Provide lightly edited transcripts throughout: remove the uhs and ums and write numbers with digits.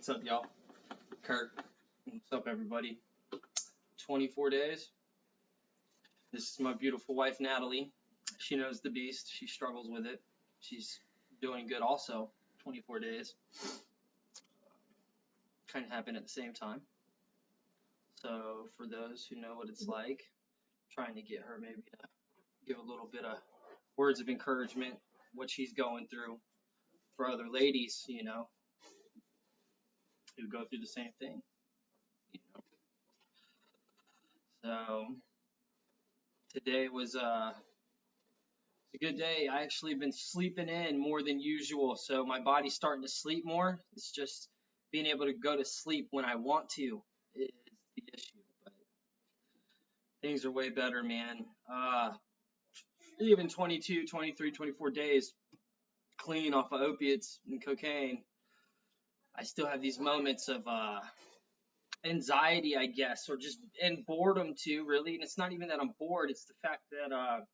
What's up, y'all? Kurt. What's up, everybody? 24 days. This is my beautiful wife, Natalie. She knows the beast. She struggles with it. She's doing good also. 24 days. Kind of happened at the same time. So for those who know what it's like, trying to get her maybe to give a little bit of words of encouragement, what she's going through for other ladies, you know, who go through the same thing. You know. So today was a good day. I actually been sleeping in more than usual, so my body's starting to sleep more. It's just being able to go to sleep when I want to is the issue. But things are way better, man. Even 22, 23, 24 days clean off of opiates and cocaine, I still have these moments of anxiety, I guess, or just and boredom too, really. And it's not even that I'm bored; it's the fact that I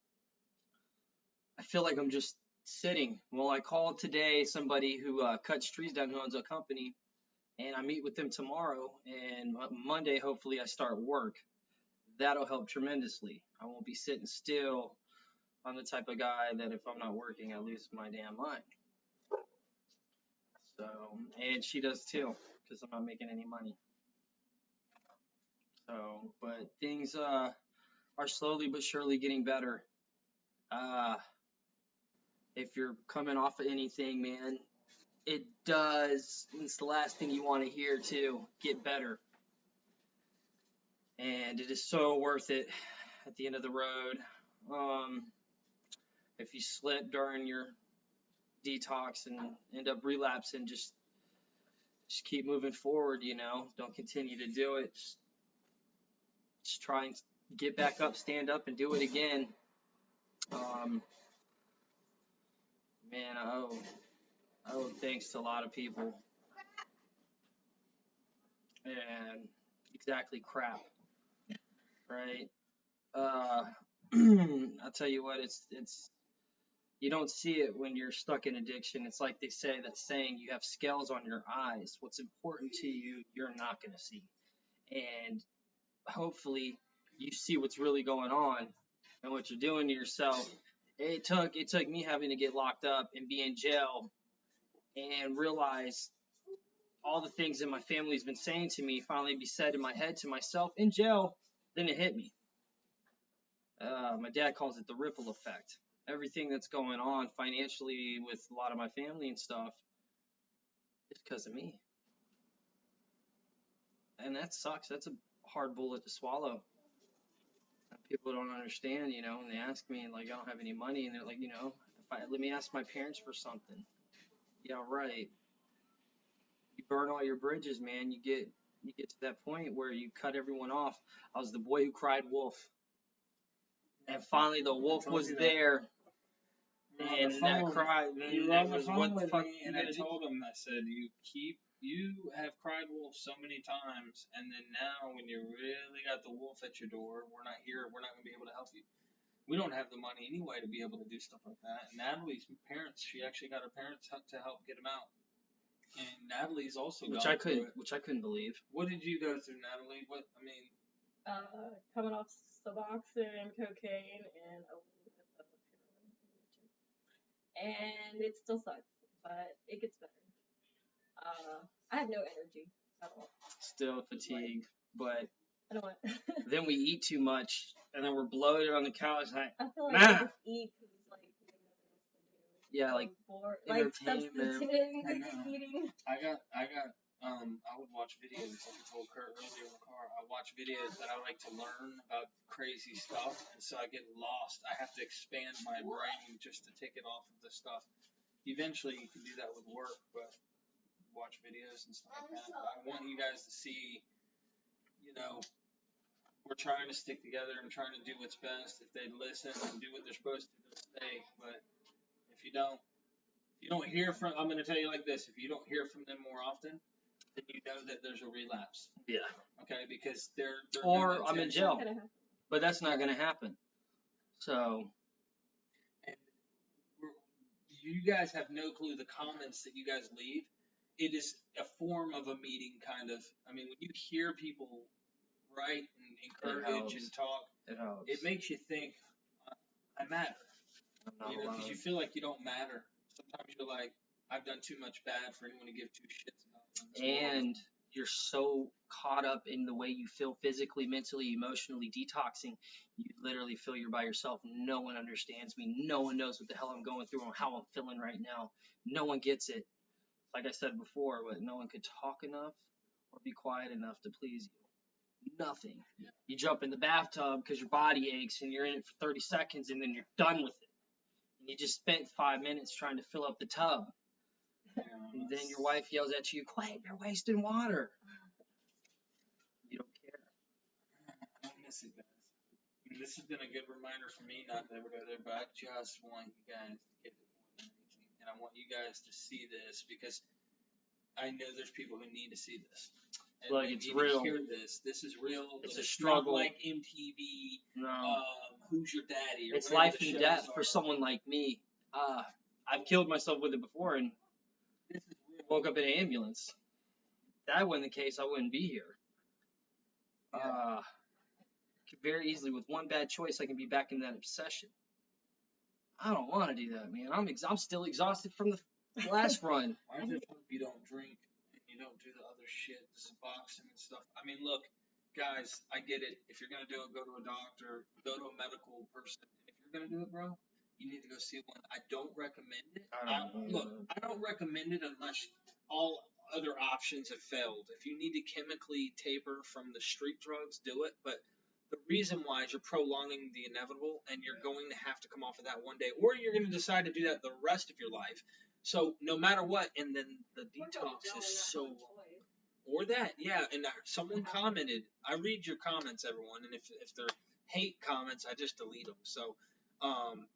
feel like I'm just sitting. Well, I called today somebody who cuts trees down, who owns a company, and I meet with them tomorrow. And Monday, hopefully, I start work. That'll help tremendously. I won't be sitting still. I'm the type of guy that if I'm not working, I lose my damn mind. So, and she does too, because I'm not making any money. So, but things are slowly but surely getting better. If you're coming off of anything, man, it does. It's the last thing you want to hear too. Get better. And it is so worth it at the end of the road. If you slip during your detox and end up relapsing, just keep moving forward, you know. Don't continue to do it. Just try and get back up, stand up, and do it again. Man, I owe thanks to a lot of people. And exactly crap. Right? I'll tell you what, it's you don't see it when you're stuck in addiction. It's like they say that saying, you have scales on your eyes. What's important to you, you're not going to see. And hopefully you see what's really going on and what you're doing to yourself. It took me having to get locked up and be in jail and realize all the things that my family's been saying to me finally be said in my head to myself in jail. Then it hit me. My dad calls it the ripple effect. Everything that's going on financially with a lot of my family and stuff is because of me. And that sucks. That's a hard bullet to swallow. People don't understand, you know, and they ask me, like, I don't have any money, and they're like, you know, let me ask my parents for something. Yeah, right. You burn all your bridges, man. You get to that point where you cut everyone off. I was the boy who cried wolf. And finally the wolf was there. And that cry, you were on the phone with me, and I told him, I said, you have cried wolf so many times, and then now when you really got the wolf at your door, we're not going to be able to help you. We don't have the money anyway to be able to do stuff like that. And Natalie's parents, she actually got her parents to help get him out. And Natalie's also which I couldn't believe. What did you go through, Natalie? Coming off Suboxone and cocaine and a little bit of heroin. And it still sucks, but it gets better. I have no energy at all. Still fatigue, but I don't want. Then we eat too much, and then we're bloated on the couch. I feel like I just eat because yeah, like like substituting eating. I would watch videos, like I told Kurt earlier in the car, I watch videos that I like to learn about crazy stuff, and so I get lost. I have to expand my brain just to take it off of the stuff. Eventually you can do that with work, but watch videos and stuff like that. But I want you guys to see, you know, we're trying to stick together and trying to do what's best. If they listen and do what they're supposed to, they'll stay. But if you don't hear from, I'm going to tell you like this, if you don't hear from them more often, then you know that there's a relapse. Yeah. Okay, because they're or I'm in jail. But that's not going to happen. So. And you guys have no clue the comments that you guys leave. It is a form of a meeting, kind of. I mean, when you hear people write and encourage and talk, it makes you think, I matter. I'm not Because alone. you feel like you don't matter. Sometimes you're like, I've done too much bad for anyone to give two shits about. And you're so caught up in the way you feel physically, mentally, emotionally, detoxing, you literally feel you're by yourself. No one understands me. No one knows what the hell I'm going through and how I'm feeling right now. No one gets it. Like I said before, but no one could talk enough or be quiet enough to please you. Nothing. Yeah. You jump in the bathtub because your body aches and you're in it for 30 seconds and then you're done with it. And you just spent 5 minutes trying to fill up the tub. And then your wife yells at you, "Quit, you're wasting water." You don't care. I miss it, guys. I mean, this has been a good reminder for me not to ever go there, but I just want you guys to get it more than anything. And I want you guys to see this because I know there's people who need to see this. And Like, it's real. Hear this. This is real. It's a struggle. Not like MTV. No. Who's your daddy? Or It's whatever life the and shows death are. for someone like me. I've killed myself with it before and This is real. woke up in an ambulance. If that wasn't the case, I wouldn't be here. Yeah. Could very easily, with one bad choice, I can be back in that obsession. I don't want to do that, man. I'm still exhausted from the last run. I just hope you don't drink and you don't do the other shit, the Suboxone and stuff. I mean, look, guys, I get it. If you're gonna do it, go to a doctor, go to a medical person. And if you're gonna do it, bro, you need to go see one. I don't recommend it. I don't recommend it unless all other options have failed. If you need to chemically taper from the street drugs, do it. But the reason why is you're prolonging the inevitable, and you're going to have to come off of that one day, or you're going to decide to do that the rest of your life. So no matter what, and then the detox is so long. Or that, yeah. And someone commented. I read your comments, everyone, and if they're hate comments, I just delete them. So,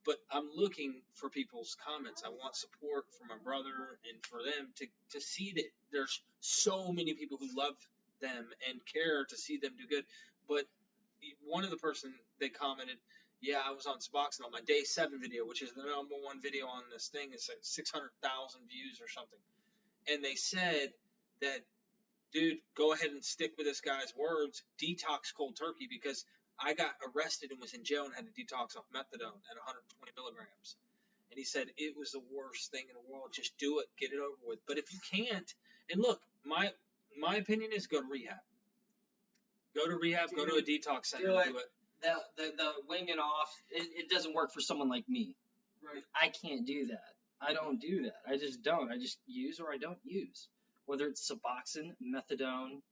but I'm looking for people's comments. I want support for my brother and for them to see that there's so many people who love them and care to see them do good. But one of the person, they commented, yeah, I was on Suboxone on my day 7 video, which is the number 1 video on this thing. It's like 600,000 views or something. And they said that, dude, go ahead and stick with this guy's words, detox cold turkey, because I got arrested and was in jail and had to detox off methadone at 120 milligrams. And he said it was the worst thing in the world. Just do it, get it over with. But if you can't, and look, my opinion is go to rehab. Go to rehab, go to a detox center, do it. The winging off, it doesn't work for someone like me. Right. I can't do that. I don't do that. I just don't. I just use or I don't use. Whether it's Suboxone, methadone.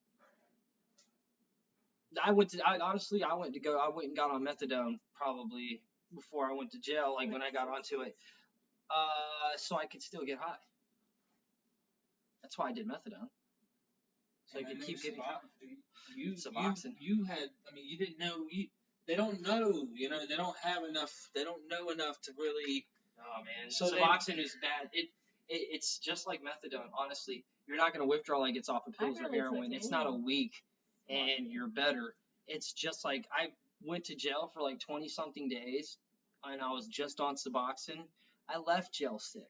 I went and got on methadone probably before I went to jail, like when I got onto it, so I could still get high. That's why I did methadone. So I could keep getting high. Suboxone. You had, I mean, you didn't know, they don't know, they don't have enough, they don't know enough to really. Oh man, so Suboxone is bad. It's just like methadone, honestly. You're not going to withdraw like it's off of pills or heroin. It's not a week and you're better. It's just like I went to jail for like 20-something days and I was just on Suboxone. I left jail sick.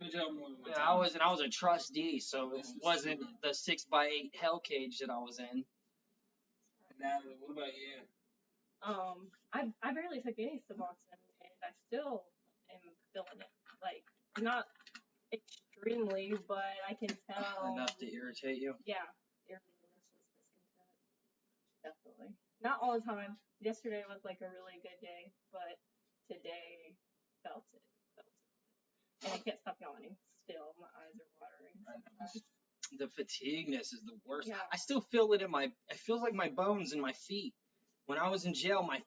Yeah, I was a trustee, so it wasn't the 6x8 hell cage that I was in. Natalie, what about you? I barely took any Suboxone and I still am feeling it. Like, not extremely, but I can tell. Enough to irritate you? Yeah. Irritating, discontent. Definitely. Not all the time. Yesterday was like a really good day, but today felt it. And I can't stop yawning. Still, my eyes are watering. The fatigueness is the worst. Yeah. I still feel it it feels like my bones in my feet. When I was in jail, my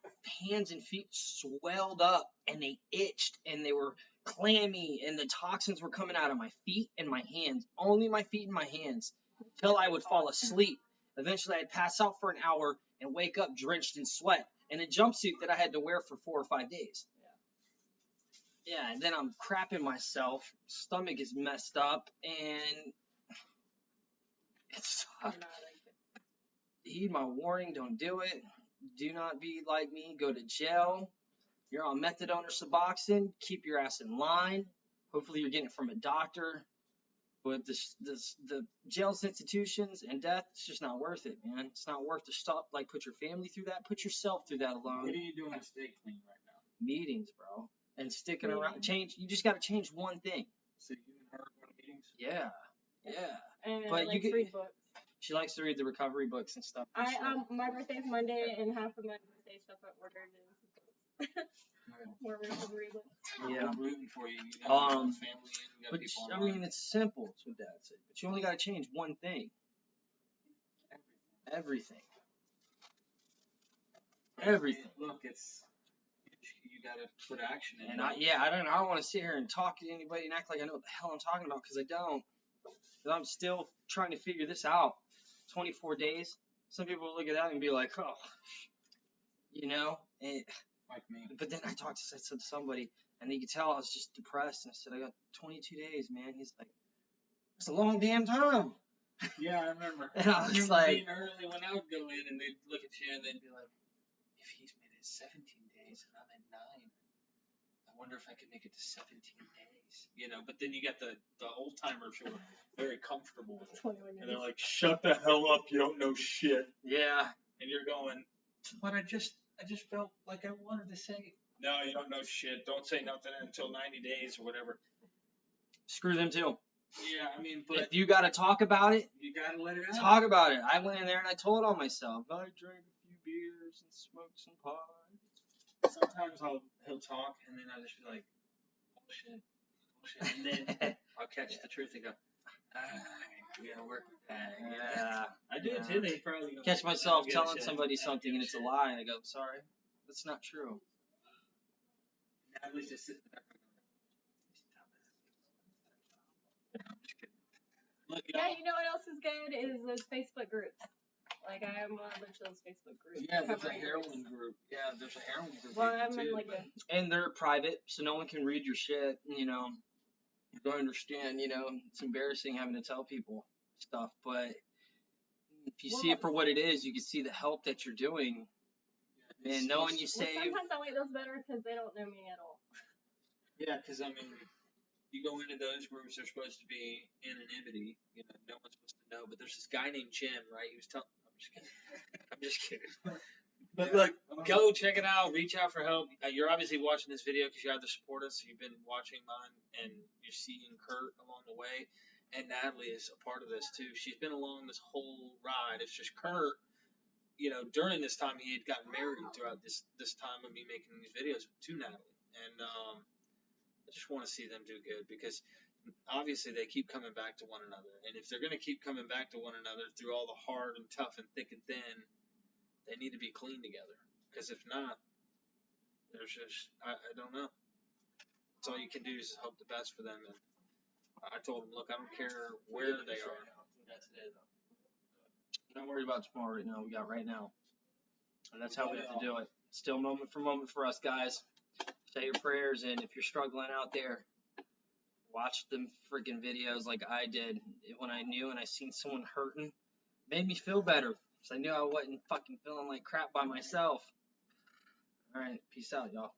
hands and feet swelled up and they itched and they were clammy and the toxins were coming out of my feet and my hands. Only my feet and my hands. Till I would fall asleep. Eventually I'd pass out for an hour and wake up drenched in sweat in a jumpsuit that I had to wear for 4 or 5 days. Yeah, and then I'm crapping myself. Stomach is messed up and it's heed my warning, don't do it. Do not be like me, go to jail. You're on methadone or Suboxone, keep your ass in line. Hopefully you're getting it from a doctor. But the jails, institutions, and death, it's just not worth it, man. It's not worth to stop. Like, put your family through that. Put yourself through that alone. What are you doing to stay clean right now? Meetings, bro, and sticking around. Change. You just got to change one thing. So you and her go to meetings? Yeah, yeah. And But like read books. She likes to read the recovery books and stuff. My birthday's Monday, and half of my birthday stuff I ordered is more recovery books. Yeah. I'm rooting for you. You got family and you got But people I mean, it's simple. That's what Dad said. But you only got to change one thing. Everything. Look, you got to put action in. And I don't want to sit here and talk to anybody and act like I know what the hell I'm talking about, because I don't. Because I'm still trying to figure this out. 24 days. Some people look at that and be like, oh, you know. Like me. But then I said to somebody, and you could tell I was just depressed. And I said, I got 22 days, man. He's like, that's a long damn time. Yeah, I remember. And I was like, being early when I would go in, and they'd look at you and they'd be like, if he's made it 17 days and I'm at 9, I wonder if I could make it to 17 days. You know, but then you got the old timers who are very comfortable with it. And they're like, shut the hell up, you don't know shit. Yeah. And you're going, but I just felt like I wanted to say, no, you don't know shit. Don't say nothing until 90 days or whatever. Screw them too. Yeah, I mean, but if you got to talk about it, you got to let it out. Talk about it. I went in there and I told on myself. I drank a few beers and smoked some pot. Sometimes he'll talk and then I'll just be like, bullshit. And then I'll catch the truth and go, we gotta work with that. Yeah. I do it too. They probably catch myself telling somebody something and it's a lie, and I go, sorry, that's not true. Natalie's just sitting there. Look, yeah, you know what else is good is those Facebook groups. Like, I'm on a bunch of those Facebook groups. Yeah, there's a heroin group. Yeah, there's a heroin group. Well, I'm in like and they're private, so no one can read your shit. You know, you don't understand. You know, it's embarrassing having to tell people stuff, but if you see it for what it is, you can see the help that you're doing. And knowing you save. Sometimes I like those better because they don't know me at all. Yeah, because I mean, you go into those groups, they're supposed to be anonymity. You know, no one's supposed to know. But there's this guy named Jim, right? He was telling. I'm just kidding. But look, go check it out. Reach out for help. You're obviously watching this video because you either support us, or you've been watching mine, and you're seeing Kurt along the way. And Natalie is a part of this too. She's been along this whole ride. It's just Kurt. You know, during this time, he had gotten married throughout this time of me making these videos to Natalie. And I just want to see them do good because obviously they keep coming back to one another. And if they're going to keep coming back to one another through all the hard and tough and thick and thin, they need to be clean together. Because if not, there's just, I don't know. That's all you can do is hope the best for them. And I told them, look, I don't care where they are. Don't worry about tomorrow right now. We got right now. And that's how we have to do it. Still moment for moment for us, guys. Say your prayers, and if you're struggling out there, watch them freaking videos like I did when I knew and I seen someone hurting. It made me feel better because I knew I wasn't fucking feeling like crap by myself. All right, peace out, y'all.